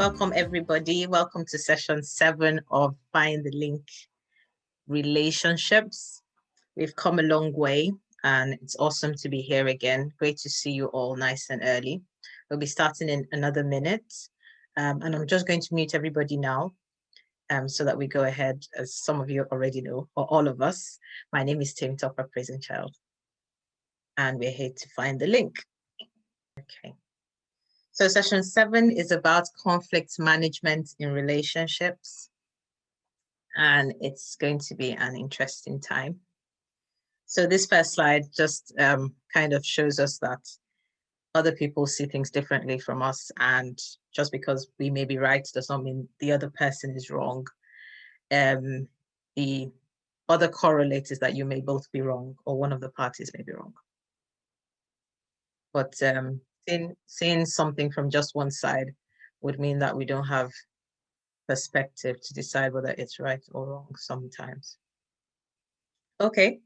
Welcome, everybody. Welcome to session 7 of Find the Link Relationships. We've come a long way, and it's awesome to be here again. Great to see you all nice and early. We'll be starting in another minute, and I'm just going to mute everybody now so that we go ahead, as some of you already know, or all of us. My name is temitopepraisingchild, and we're here to find the link. Okay. So session 7 is about conflict management in relationships, and it's going to be an interesting time. So this first slide just kind of shows us that other people see things differently from us, and just because we may be right does not mean the other person is wrong. The other correlate is that you may both be wrong, or one of the parties may be wrong. But seeing something from just one side would mean that we don't have perspective to decide whether it's right or wrong sometimes. Okay,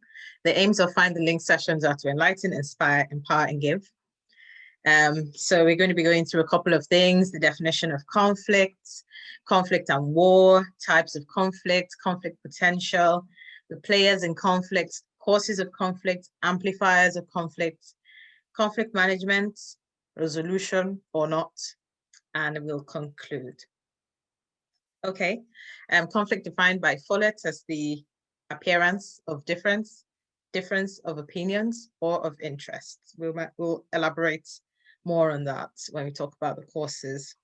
the aims of Find the Link sessions are to enlighten, inspire, empower, and give. So we're going to be going through a couple of things: the definition of conflict, conflict and war, types of conflict, conflict potential, the players in conflict, causes of conflict, amplifiers of conflict, conflict management, resolution or not, and we'll conclude. Okay, conflict defined by Follett as the appearance of difference of opinions or of interests. We'll elaborate more on that when we talk about the causes.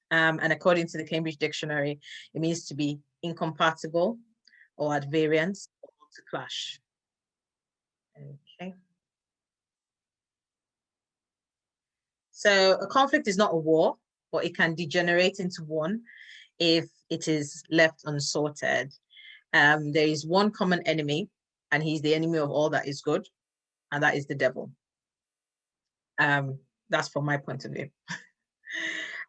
And according to the Cambridge Dictionary, it means to be incompatible or at variance or to clash. Okay. So a conflict is not a war, but it can degenerate into one if it is left unsorted. There is one common enemy, and he's the enemy of all that is good, and that is the devil. That's from my point of view.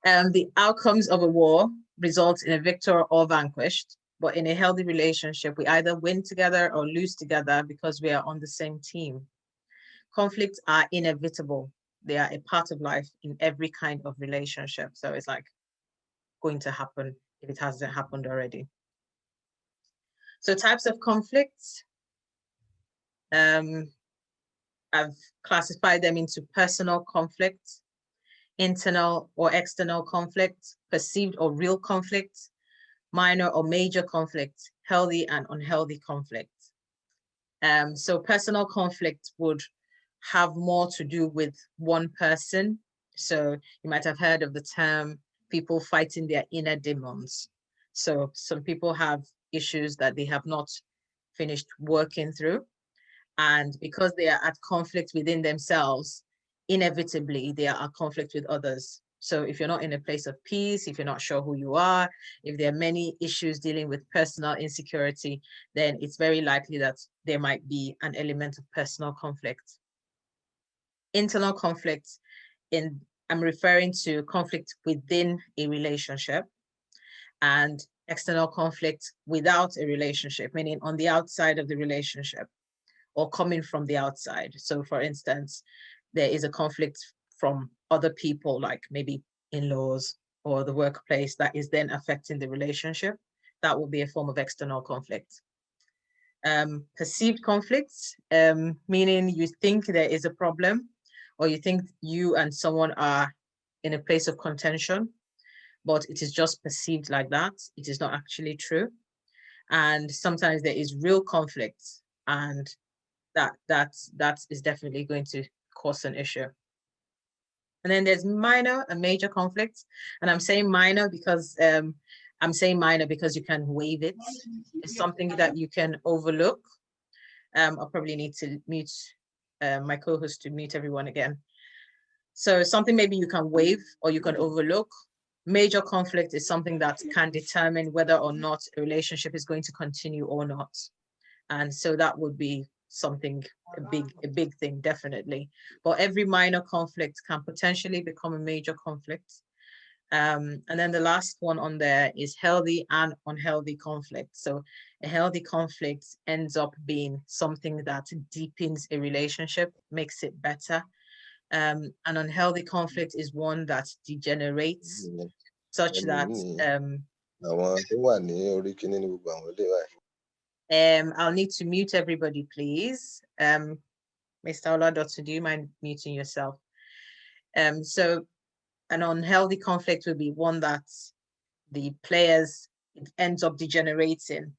The outcomes of a war result in a victor or vanquished, but in a healthy relationship, we either win together or lose together because we are on the same team. Conflicts are inevitable. They are a part of life in every kind of relationship. So it's like going to happen if it hasn't happened already. So types of conflicts, I've classified them into personal conflict, internal or external conflict, perceived or real conflict, minor or major conflict, healthy and unhealthy conflict. So personal conflict would have more to do with one person. So you might have heard of the term people fighting their inner demons. So some people have issues that they have not finished working through. And because they are at conflict within themselves, inevitably they are at conflict with others. So if you're not in a place of peace, if you're not sure who you are, if there are many issues dealing with personal insecurity, then it's very likely that there might be an element of personal conflict. Internal conflict, I'm referring to conflict within a relationship, and external conflict without a relationship, meaning on the outside of the relationship or coming from the outside. So for instance, there is a conflict from other people, like maybe in-laws or the workplace, that is then affecting the relationship. That will be a form of external conflict. Perceived conflicts, meaning you think there is a problem, or you think you and someone are in a place of contention, but it is just perceived like that. It is not actually true. And sometimes there is real conflict, and that is definitely going to cause an issue. And then there's minor and major conflicts. And I'm saying minor because you can waive it. It's something that you can overlook. I'll probably need to mute my co-host to mute everyone again. So something maybe you can waive or you can overlook. Major conflict is something that can determine whether or not a relationship is going to continue or not. And so that would be something, a big thing, definitely. But every minor conflict can potentially become a major conflict. And then the last one on there is healthy and unhealthy conflict. So a healthy conflict ends up being something that deepens a relationship, makes it better. An unhealthy conflict is one that degenerates such that I'll need to mute everybody, please. Mr. Oladotu, do you mind muting yourself? So an unhealthy conflict will be one that the players, it ends up degenerating.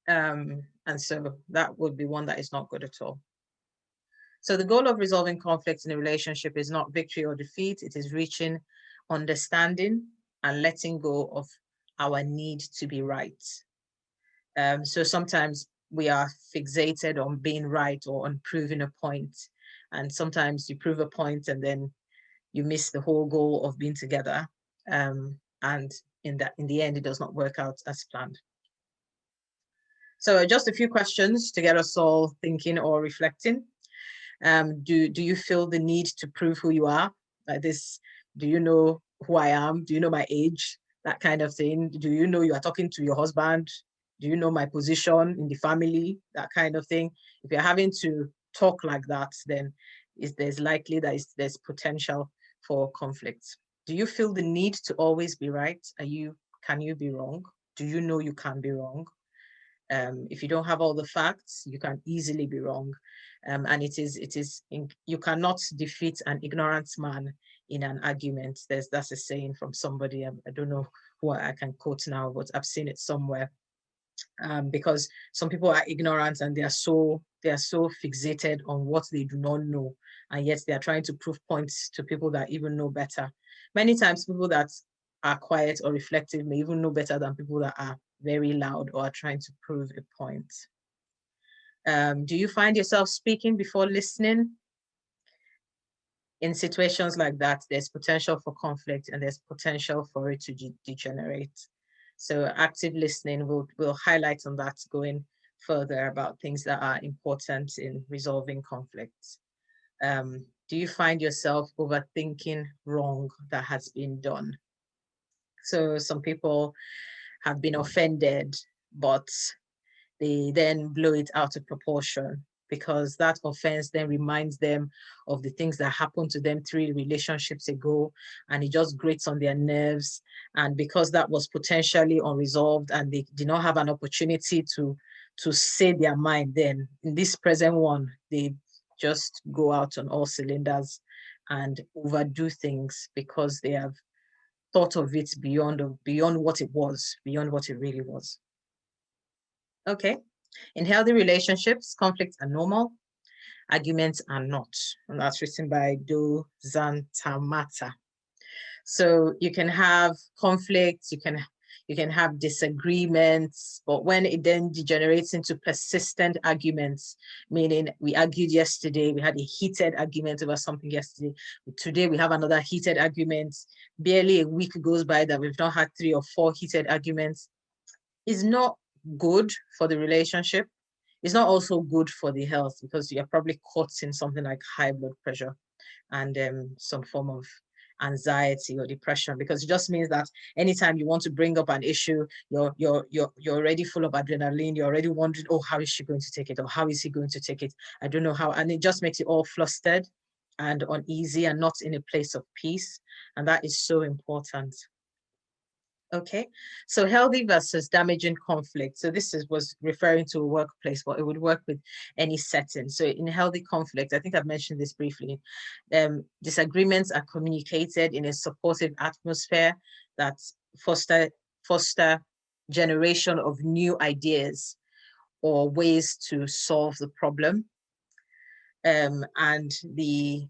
And so that would be one that is not good at all. So the goal of resolving conflicts in a relationship is not victory or defeat. It is reaching understanding and letting go of our need to be right. So sometimes we are fixated on being right or on proving a point. And sometimes you prove a point and then you miss the whole goal of being together. And in the end, it does not work out as planned. So just a few questions to get us all thinking or reflecting. Do you feel the need to prove who you are? Like this, do you know who I am? Do you know my age? That kind of thing. Do you know you are talking to your husband? Do you know my position in the family? That kind of thing. If you're having to talk like that, then there's likely that there's potential for conflict. Do you feel the need to always be right? Can you be wrong? Do you know you can be wrong? If you don't have all the facts, you can easily be wrong. And you cannot defeat an ignorant man in an argument. That's a saying from somebody. I don't know who I can quote now, but I've seen it somewhere. Because some people are ignorant and they are so fixated on what they do not know, and yet they are trying to prove points to people that even know better. Many times people that are quiet or reflective may even know better than people that are very loud or are trying to prove a point. Do you find yourself speaking before listening? In situations like that, there's potential for conflict and there's potential for it to degenerate. So active listening will highlight on that going further about things that are important in resolving conflicts. Do you find yourself overthinking wrong that has been done? So some people have been offended, but they then blow it out of proportion because that offense then reminds them of the things that happened to them 3 relationships ago, and it just grates on their nerves. And because that was potentially unresolved and they did not have an opportunity to say their mind, then in this present one, they just go out on all cylinders and overdo things because they have thought of it beyond what it was, beyond what it really was. Okay. In healthy relationships, conflicts are normal, arguments are not. And that's written by Do Zantamata. So you can have conflicts, you can have disagreements, but when it then degenerates into persistent arguments, meaning we argued yesterday, we had a heated argument over something yesterday, today we have another heated argument, barely a week goes by that we've not had 3 or 4 heated arguments, is not good for the relationship. It's not also good for the health because you're probably caught in something like high blood pressure and some form of anxiety or depression, because it just means that anytime you want to bring up an issue, you're already full of adrenaline. You're already wondering, oh, how is she going to take it? Or how is he going to take it? I don't know how. And it just makes you all flustered and uneasy and not in a place of peace. And that is so important. Okay, so healthy versus damaging conflict. So this was referring to a workplace, but it would work with any setting. So in healthy conflict, I think I've mentioned this briefly, disagreements are communicated in a supportive atmosphere that foster generation of new ideas or ways to solve the problem. And the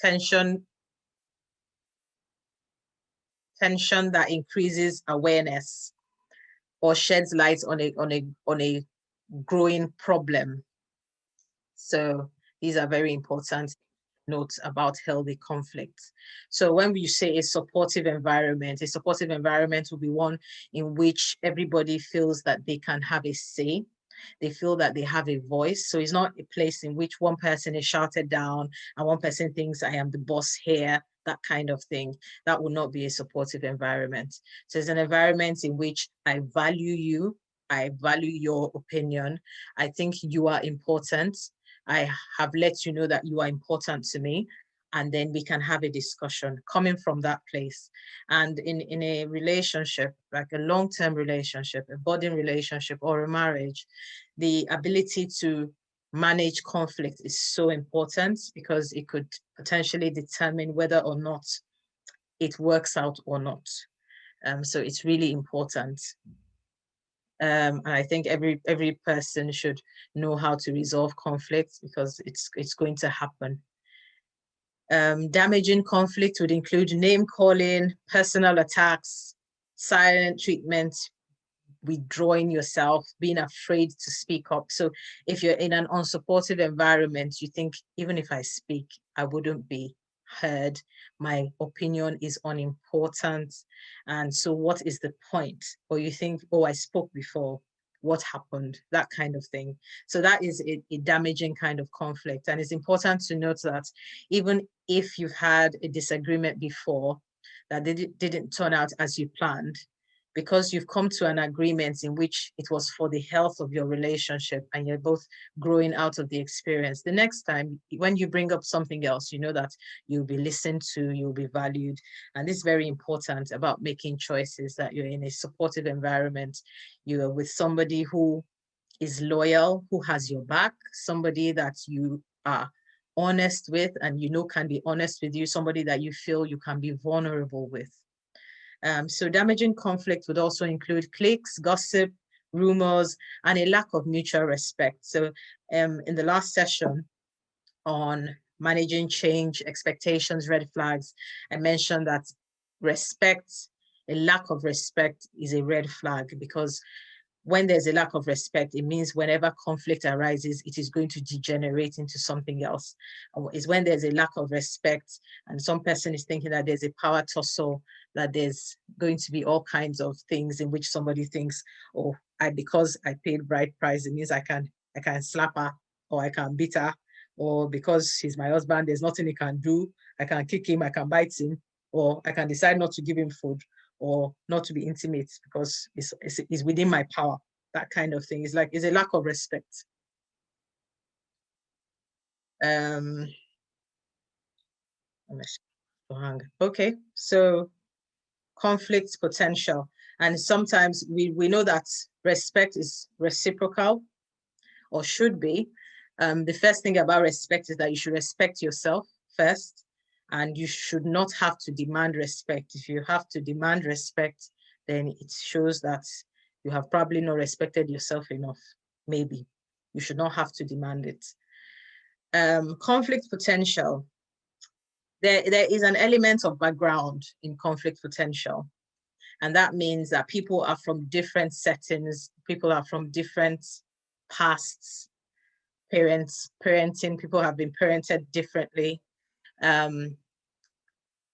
tension that increases awareness or sheds light on a growing problem. So these are very important notes about healthy conflict. So when we say a supportive environment will be one in which everybody feels that they can have a say. They feel that they have a voice. So it's not a place in which one person is shouted down and one person thinks I am the boss here, that kind of thing. That would not be a supportive environment. So it's an environment in which I value you, I value your opinion. I think you are important. I have let you know that you are important to me. and then we can have a discussion coming from that place. And in a relationship, like a long-term relationship, a budding relationship, or a marriage, the ability to manage conflict is so important, because it could potentially determine whether or not it works out or not. So it's really important. And I think every person should know how to resolve conflict, because it's going to happen. Damaging conflict would include name calling, personal attacks, silent treatment, withdrawing yourself, being afraid to speak up. So if you're in an unsupportive environment, you think, even if I speak, I wouldn't be heard. My opinion is unimportant. And so what is the point? Or you think, oh, I spoke before, what happened? That kind of thing. So that is a damaging kind of conflict. And it's important to note that even if you've had a disagreement before that didn't turn out as you planned, because you've come to an agreement in which it was for the health of your relationship and you're both growing out of the experience, the next time when you bring up something else, you know that you'll be listened to, you'll be valued. And this is very important about making choices, that you're in a supportive environment, you're with somebody who is loyal, who has your back, somebody that you are honest with and you know can be honest with you, somebody that you feel you can be vulnerable with. So damaging conflict would also include cliques, gossip, rumors, and a lack of mutual respect. So in the last session on managing change, expectations, red flags, I mentioned that respect, a lack of respect is a red flag, because when there's a lack of respect, it means whenever conflict arises, it is going to degenerate into something else. It's when there's a lack of respect and some person is thinking that there's a power tussle, that there's going to be all kinds of things in which somebody thinks, oh, because I paid bride price, it means I can slap her, or I can beat her, or because he's my husband, there's nothing he can do. I can kick him, I can bite him, or I can decide not to give him food, or not to be intimate because it's within my power. That kind of thing. It's a lack of respect. Okay, so conflict potential. And sometimes we know that respect is reciprocal, or should be. The first thing about respect is that you should respect yourself first, and you should not have to demand respect. If you have to demand respect, then it shows that you have probably not respected yourself enough. Maybe you should not have to demand it. Conflict potential. There is an element of background in conflict potential. And that means that people are from different settings, people are from different pasts, parenting, people have been parented differently.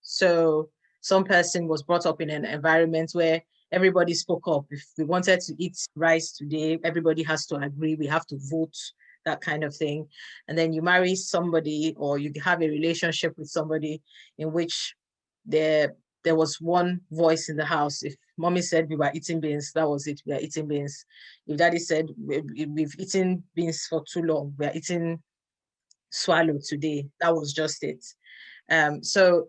So some person was brought up in an environment where everybody spoke up. If we wanted to eat rice today, everybody has to agree, we have to vote, that kind of thing. And then you marry somebody, or you have a relationship with somebody in which there was one voice in the house. If mommy said we were eating beans, that was it, we are eating beans. If daddy said we've eaten beans for too long, we are eating swallow today, that was just it. So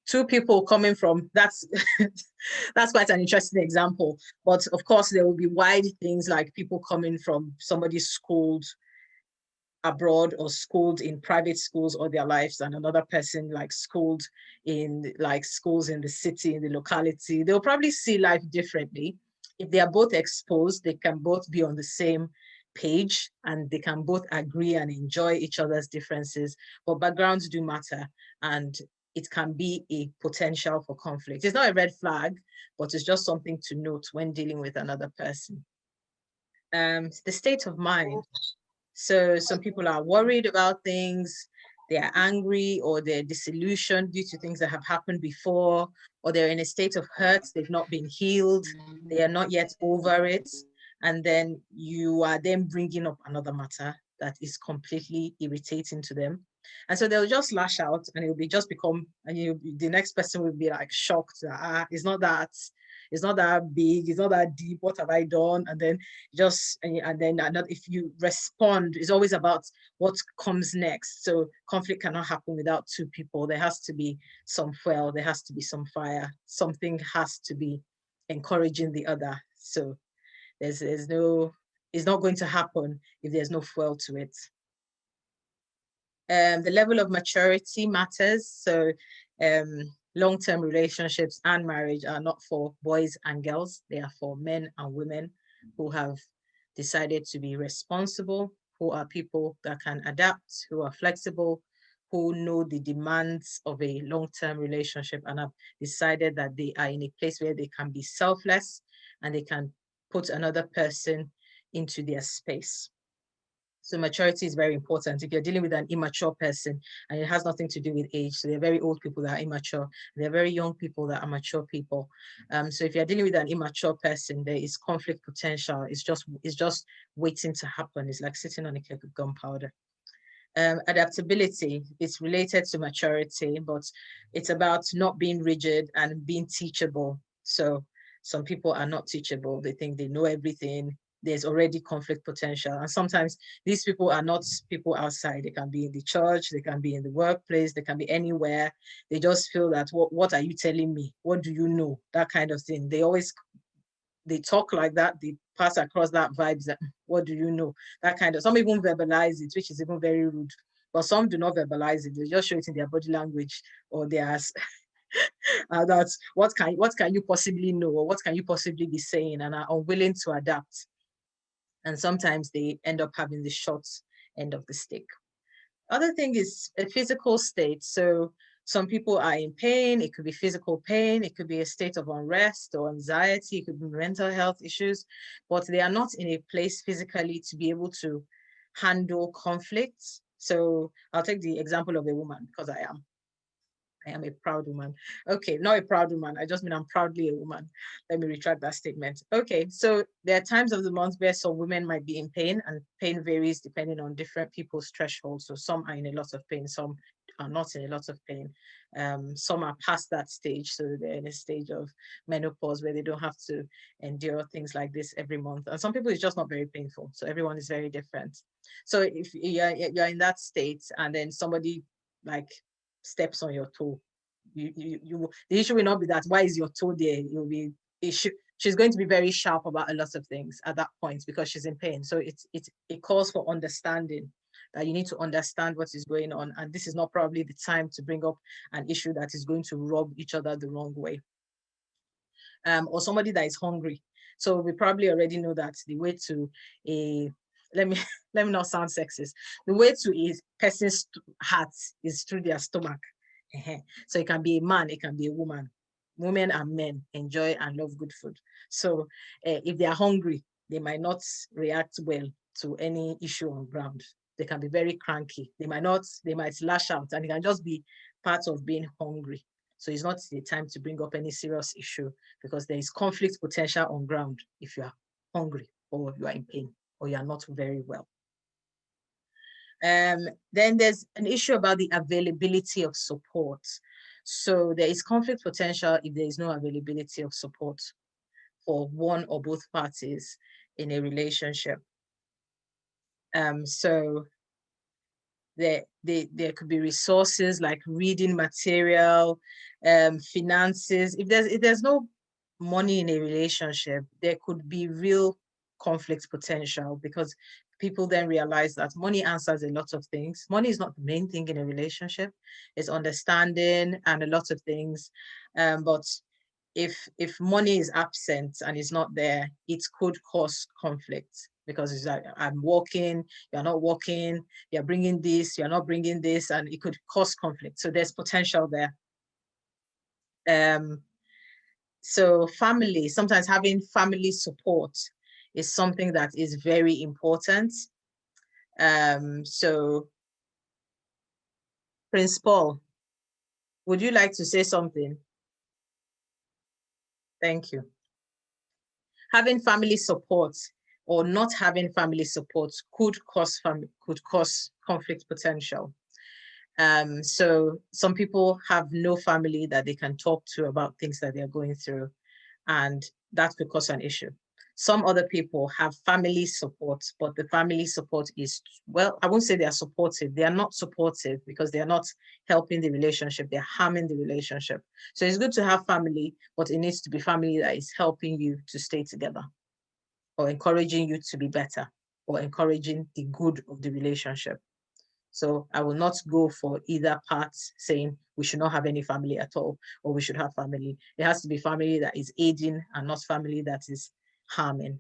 two people coming from, that's that's quite an interesting example. But of course, there will be wide things like people coming from somebody schooled abroad or schooled in private schools all their lives, and another person like schooled in like schools in the city, in the locality. They'll probably see life differently. If they are both exposed, they can both be on the same page and they can both agree and enjoy each other's differences. But backgrounds do matter, and it can be a potential for conflict. It's not a red flag, but it's just something to note when dealing with another person. The state of mind. So some people are worried about things, they are angry, or they're disillusioned due to things that have happened before, or they're in a state of hurt, they've not been healed, they are not yet over it. And then you are then bringing up another matter that is completely irritating to them. And so they'll just lash out, and it'll be just become, and the next person will be like shocked. It's not that, it's not that big, it's not that deep. What have I done? And then if you respond, it's always about what comes next. So conflict cannot happen without two people. There has to be some fuel, there has to be some fire, something has to be encouraging the other. So there's no, it's not going to happen if there's no fuel to it. The level of maturity matters. So long-term relationships and marriage are not for boys and girls. They are for men and women who have decided to be responsible, who are people that can adapt, who are flexible, who know the demands of a long-term relationship and have decided that they are in a place where they can be selfless and they can put another person into their space. So maturity is very important. If you're dealing with an immature person, and it has nothing to do with age, so they're very old people that are immature, they're very young people that are mature people. So if you're dealing with an immature person, there is conflict potential. It's just waiting to happen. It's like sitting on a cake of gunpowder. Adaptability is related to maturity, but it's about not being rigid and being teachable. So some people are not teachable. They think they know everything. There's already conflict potential. And sometimes these people are not people outside. They can be in the church, they can be in the workplace, they can be anywhere. They just feel that, what are you telling me? What do you know? That kind of thing. They talk like that, they pass across that vibes that, what do you know? That kind of, some even verbalize it, which is even very rude. But some do not verbalize it. They just show it in their body language or their that's what can you possibly know, or what can you possibly be saying, and are unwilling to adapt. And sometimes they end up having the short end of the stick. Other thing is a physical state. So some people are in pain. It could be physical pain. It could be a state of unrest or anxiety. It could be mental health issues, but they are not in a place physically to be able to handle conflicts. So I'll take the example of a woman, because I am a proud woman. Okay, not a proud woman. I just mean I'm proudly a woman. Let me retract that statement. Okay, so there are times of the month where some women might be in pain, and pain varies depending on different people's thresholds. So some are in a lot of pain, some are not in a lot of pain. Some are past that stage, so they're in a stage of menopause where they don't have to endure things like this every month. And some people, it's just not very painful. So everyone is very different. So if you're in that state and then somebody like steps on your toe, the issue will not be that, why is your toe there? You'll be issue. She's going to be very sharp about a lot of things at that point because she's in pain. So it calls for understanding, that you need to understand what is going on. And this is not probably the time to bring up an issue that is going to rub each other the wrong way. Or somebody that is hungry. So we probably already know that the way to a, let me not sound sexist, the way to a person's heart is through their stomach. So it can be a man, it can be a woman. Women and men enjoy and love good food. So if they are hungry, they might not react well to any issue on ground. They can be very cranky. They might lash out, and it can just be part of being hungry. So it's not the time to bring up any serious issue, because there is conflict potential on ground if you are hungry, or you are in pain, or you are not very well. Then there's an issue about the availability of support. So there is conflict potential if there is no availability of support for one or both parties in a relationship. So there could be resources like reading material, finances. If there's no money in a relationship, there could be real conflict potential, because people then realize that money answers a lot of things. Money is not the main thing in a relationship. It's understanding and a lot of things. But if money is absent and is not there, it could cause conflict, because it's like, I'm working, you're not working, you're bringing this, you're not bringing this, and it could cause conflict. So there's potential there. So family, sometimes having family support is something that is very important. So Prince Paul, would you like to say something? Thank you. Having family support or not having family support could cause conflict potential. So some people have no family that they can talk to about things that they're going through. and that could cause an issue. Some other people have family support, but the family support is, well, I won't say they are supportive. They are not supportive because they are not helping the relationship. They're harming the relationship. So it's good to have family, but it needs to be family that is helping you to stay together or encouraging you to be better or encouraging the good of the relationship. So I will not go for either part saying we should not have any family at all, or we should have family. It has to be family that is aiding and not family that is harming.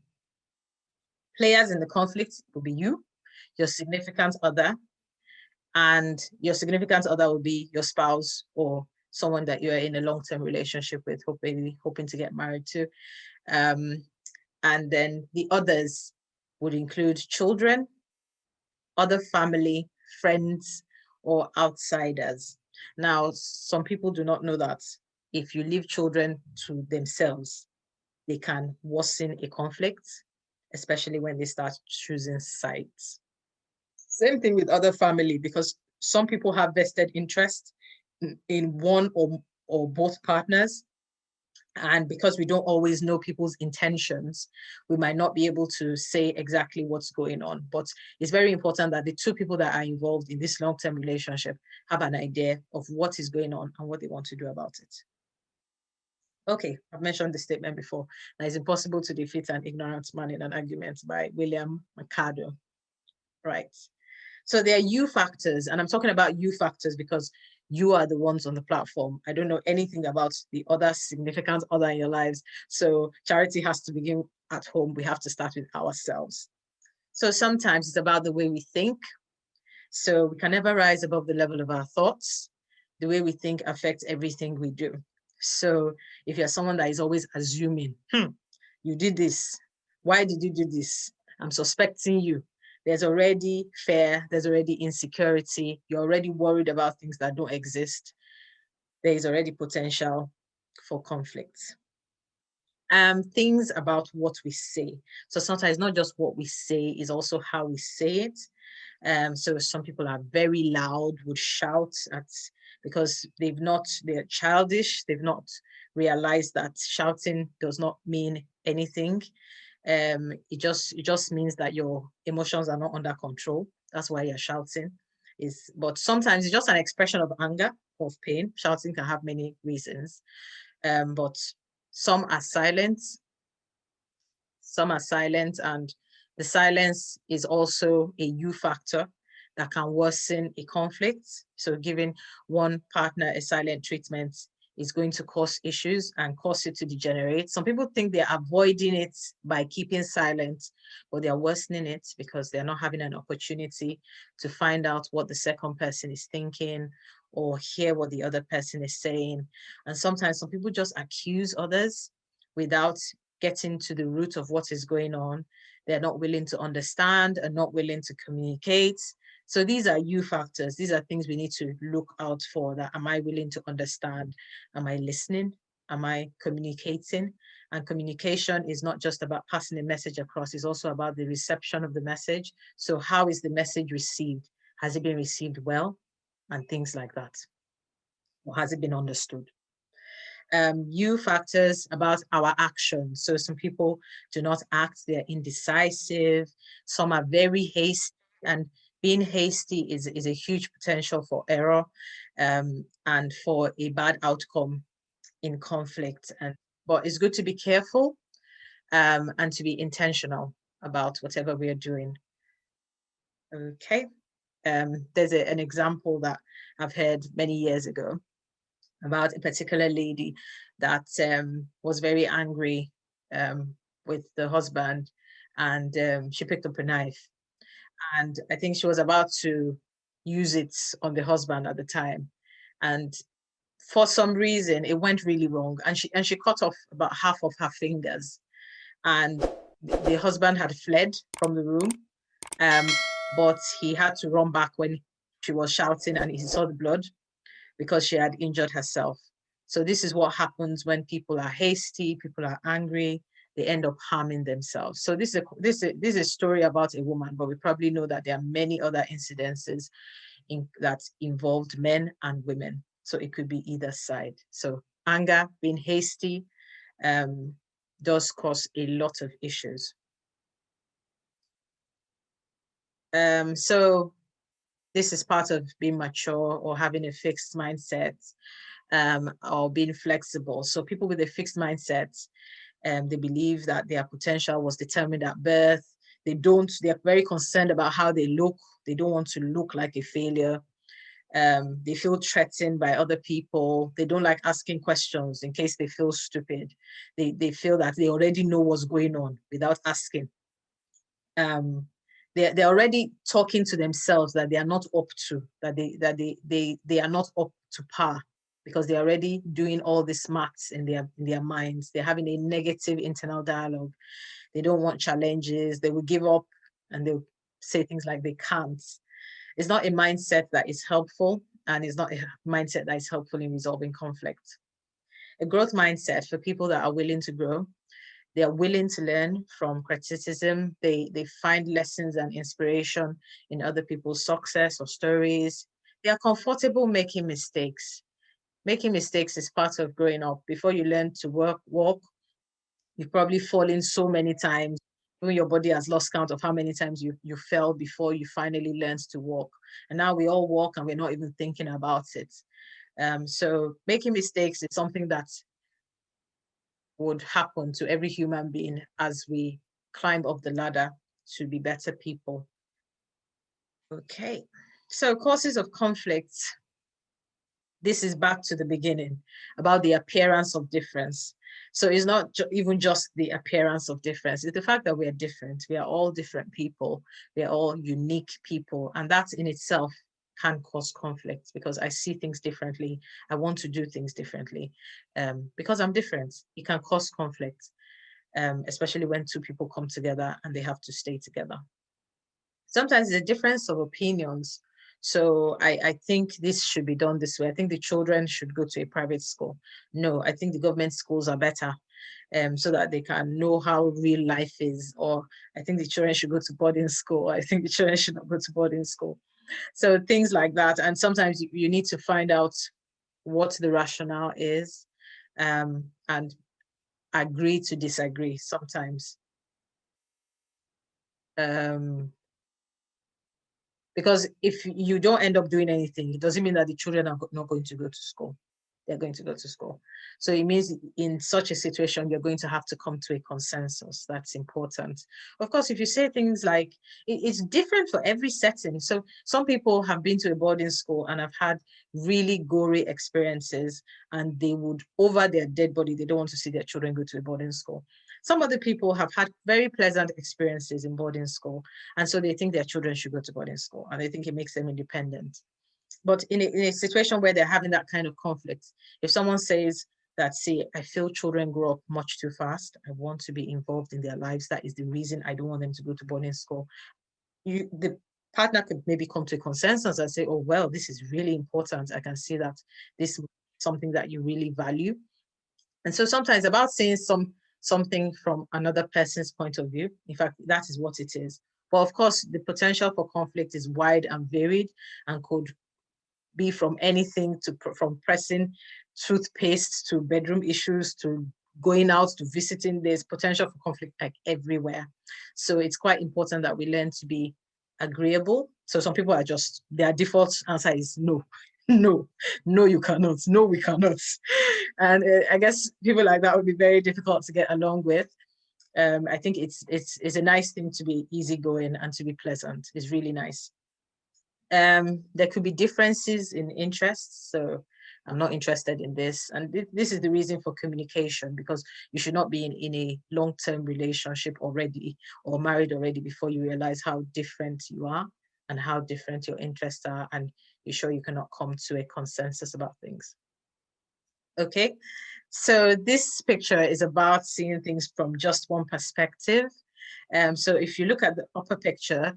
Players in the conflict will be you, your significant other, and your significant other will be your spouse or someone that you're in a long-term relationship with, hoping to get married to. And then the others would include children, other family, friends, or outsiders. Now, some people do not know that if you leave children to themselves, they can worsen a conflict, especially when they start choosing sides. Same thing with other family, because some people have vested interest in one or both partners. And because we don't always know people's intentions, we might not be able to say exactly what's going on. But it's very important that the two people that are involved in this long-term relationship have an idea of what is going on and what they want to do about it. Okay, I've mentioned this statement before. Now, it's impossible to defeat an ignorant man in an argument, by William Mercado. Right. So there are you factors, and I'm talking about you factors because you are the ones on the platform. I don't know anything about the other significant other in your lives. So charity has to begin at home. We have to start with ourselves. So sometimes it's about the way we think. So we can never rise above the level of our thoughts. The way we think affects everything we do. So if you're someone that is always assuming, you did this, why did you do this? I'm suspecting you. There's already fear, there's already insecurity, you're already worried about things that don't exist. There is already potential for conflict. Things about what we say. So sometimes not just what we say, is also how we say it. So some people are very loud, would shout at, because they're childish, they've not realized that shouting does not mean anything. It just means that your emotions are not under control. That's why you're shouting. But sometimes it's just an expression of anger, of pain. Shouting can have many reasons. But some are silent. Some are silent, and the silence is also a you factor that can worsen a conflict. So giving one partner a silent treatment is going to cause issues and cause it to degenerate. Some people think they're avoiding it by keeping silent, but they're worsening it because they're not having an opportunity to find out what the second person is thinking or hear what the other person is saying. And sometimes some people just accuse others without getting to the root of what is going on. They're not willing to understand and not willing to communicate. So these are you factors. These are things we need to look out for. That am I willing to understand? Am I listening? Am I communicating? And communication is not just about passing a message across, it's also about the reception of the message. So how is the message received? Has it been received well? And things like that. Or has it been understood? You factors about our actions. So some people do not act, they're indecisive. Some are very hasty, and being hasty is a huge potential for error and for a bad outcome in conflict. But it's good to be careful and to be intentional about whatever we are doing. Okay. There's an example that I've heard many years ago about a particular lady that was very angry with the husband, and she picked up a knife, and I think she was about to use it on the husband at the time, and for some reason it went really wrong, and she cut off about half of her fingers, and the husband had fled from the room, but he had to run back when she was shouting and he saw the blood, because she had injured herself. So this is what happens when people are hasty, people are angry, they end up harming themselves. So this is a story about a woman, but we probably know that there are many other incidences that involved men and women. So it could be either side. So anger, being hasty, does cause a lot of issues. So this is part of being mature or having a fixed mindset, or being flexible. So people with a fixed mindset, they believe that their potential was determined at birth. They're very concerned about how they look. They don't want to look like a failure. They feel threatened by other people. They don't like asking questions in case they feel stupid. They feel that they already know what's going on without asking. They're already talking to themselves that they are not up to, that they are not up to par, because they're already doing all this maths in their minds. They're having a negative internal dialogue. They don't want challenges. They will give up, and they'll say things like they can't. It's not a mindset that is helpful, and it's not a mindset that is helpful in resolving conflict. A growth mindset for people that are willing to grow. They are willing to learn from criticism. They find lessons and inspiration in other people's success or stories. They are comfortable making mistakes. Making mistakes is part of growing up. Before you learn to walk, you've probably fallen so many times. Even your body has lost count of how many times you fell before you finally learned to walk. And now we all walk and we're not even thinking about it. So making mistakes is something that would happen to every human being as we climb up the ladder to be better people. Okay, so causes of conflict. This is back to the beginning about the appearance of difference. So it's not even just the appearance of difference. It's the fact that we are different. We are all different people. We are all unique people. And that in itself can cause conflict, because I see things differently. I want to do things differently. Because I'm different, it can cause conflict, especially when two people come together and they have to stay together. Sometimes the difference of opinions. So I think this should be done this way. I think the children should go to a private school. No, I think the government schools are better, so that they can know how real life is. Or I think the children should go to boarding school. I think the children should not go to boarding school. So things like that. And sometimes you need to find out what the rationale is, and agree to disagree sometimes. Because if you don't end up doing anything, it doesn't mean that the children are not going to go to school. They're going to go to school. So it means in such a situation, you're going to have to come to a consensus. That's important. Of course, if you say things like, it's different for every setting. So some people have been to a boarding school and have had really gory experiences, and they would, over their dead body, they don't want to see their children go to a boarding school. Some other people have had very pleasant experiences in boarding school, and so they think their children should go to boarding school, and they think it makes them independent. But in a situation where they're having that kind of conflict, if someone says that, see, I feel children grow up much too fast, I want to be involved in their lives, that is the reason I don't want them to go to boarding school, the partner could maybe come to a consensus and say, oh, well, this is really important. I can see that this is something that you really value. And so sometimes about saying something from another person's point of view, in fact, that is what it is. But of course, the potential for conflict is wide and varied, and could be from anything from pressing toothpaste to bedroom issues to going out to visiting. There's potential for conflict like everywhere. So it's quite important that we learn to be agreeable. So some people are just, their default answer is no. No, you cannot. No, we cannot. And I guess people like that would be very difficult to get along with. I think it's a nice thing to be easygoing and to be pleasant. It's really nice. There could be differences in interests. So I'm not interested in this. And this is the reason for communication, because you should not be in a long-term relationship already or married already before you realize how different you are and how different your interests are, and you're sure you cannot come to a consensus about things. Okay, so this picture is about seeing things from just one perspective. So if you look at the upper picture,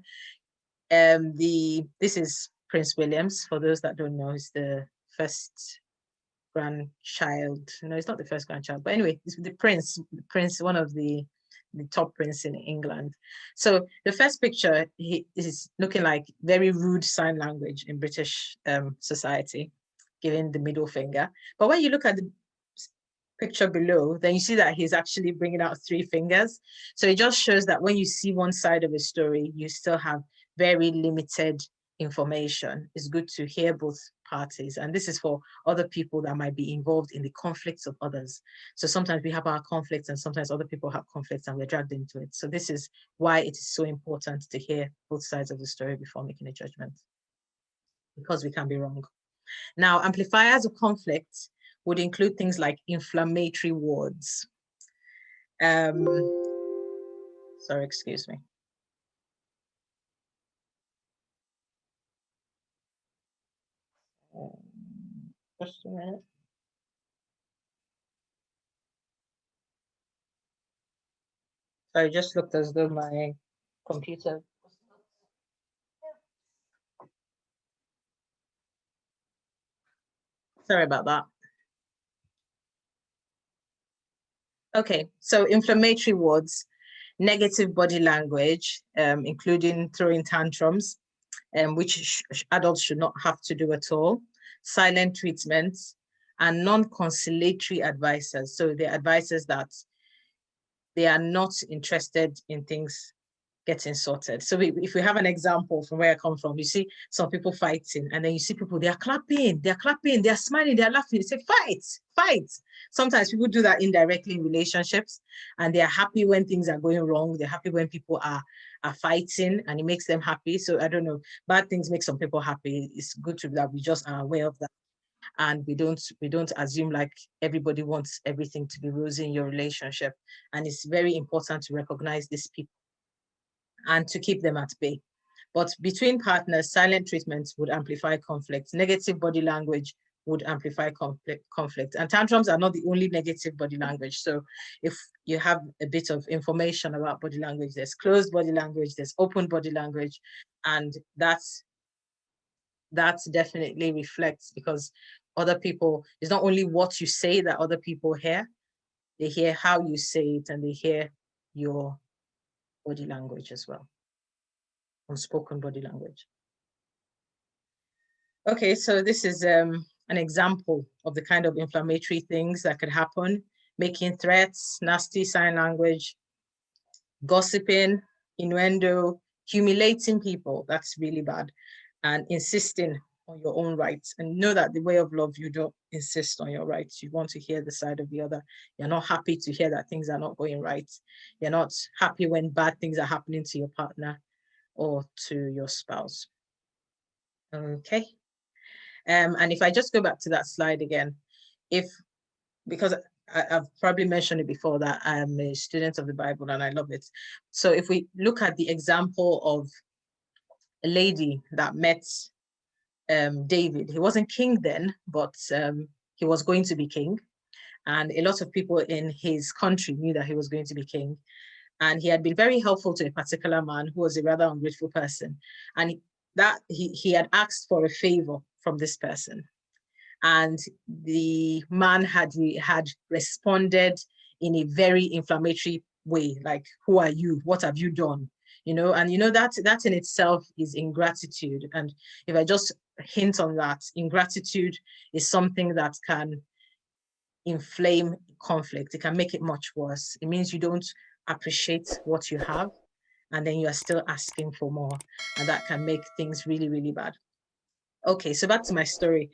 this is Prince Williams. For those that don't know, he's the first grandchild. No, it's not the first grandchild, but anyway, it's the prince, one of the top prince in England. So the first picture, he is looking like very rude sign language in British society, giving the middle finger. But when you look at the picture below, then you see that he's actually bringing out 3 fingers. So it just shows that when you see one side of a story, you still have very limited information. It's good to hear both parties. And this is for other people that might be involved in the conflicts of others. So sometimes we have our conflicts and sometimes other people have conflicts and we're dragged into it. So this is why it is so important to hear both sides of the story before making a judgment, because we can be wrong. Now, amplifiers of conflict would include things like inflammatory words. Sorry, excuse me. Just a minute. Sorry, just looked as though my computer. Sorry about that. Okay, so inflammatory words, negative body language, including throwing tantrums, which adults should not have to do at all, silent treatment, and non-conciliatory advisors. So they're advisors that they are not interested in things getting sorted. So if we have an example from where I come from, you see some people fighting, and then you see people, they're clapping, they're smiling, they're laughing. They say, fight, fight. Sometimes people do that indirectly in relationships, and they're happy when things are going wrong. They're happy when people are fighting, and it makes them happy. So I don't know, bad things make some people happy. It's good to that we just are aware of that. And we don't assume like everybody wants everything to be rosy in your relationship. And it's very important to recognize these people and to keep them at bay. But between partners, silent treatment would amplify conflict. Negative body language would amplify conflict. And tantrums are not the only negative body language. So if you have a bit of information about body language, there's closed body language, there's open body language, and that definitely reflects, because other people, it's not only what you say that other people hear, they hear how you say it, and they hear your body language as well, unspoken body language. Okay, so this is an example of the kind of inflammatory things that could happen: making threats, nasty sign language, gossiping, innuendo, humiliating people, that's really bad, and insisting on your own rights. And know that the way of love, you don't insist on your rights. You want to hear the side of the other. You're not happy to hear that things are not going right. You're not happy when bad things are happening to your partner or to your spouse. Okay. And if I just go back to that slide again, because I've probably mentioned it before that I'm a student of the Bible and I love it. So if we look at the example of a lady that met David, he wasn't king then, but he was going to be king. And a lot of people in his country knew that he was going to be king. And he had been very helpful to a particular man who was a rather ungrateful person. And he had asked for a favor from this person. And the man had responded in a very inflammatory way, like, who are you? What have you done? And that in itself is ingratitude. And if I just hint on that, ingratitude is something that can inflame conflict. It can make it much worse. It means you don't appreciate what you have, and then you are still asking for more, and that can make things really, really bad. Okay, so back to my story.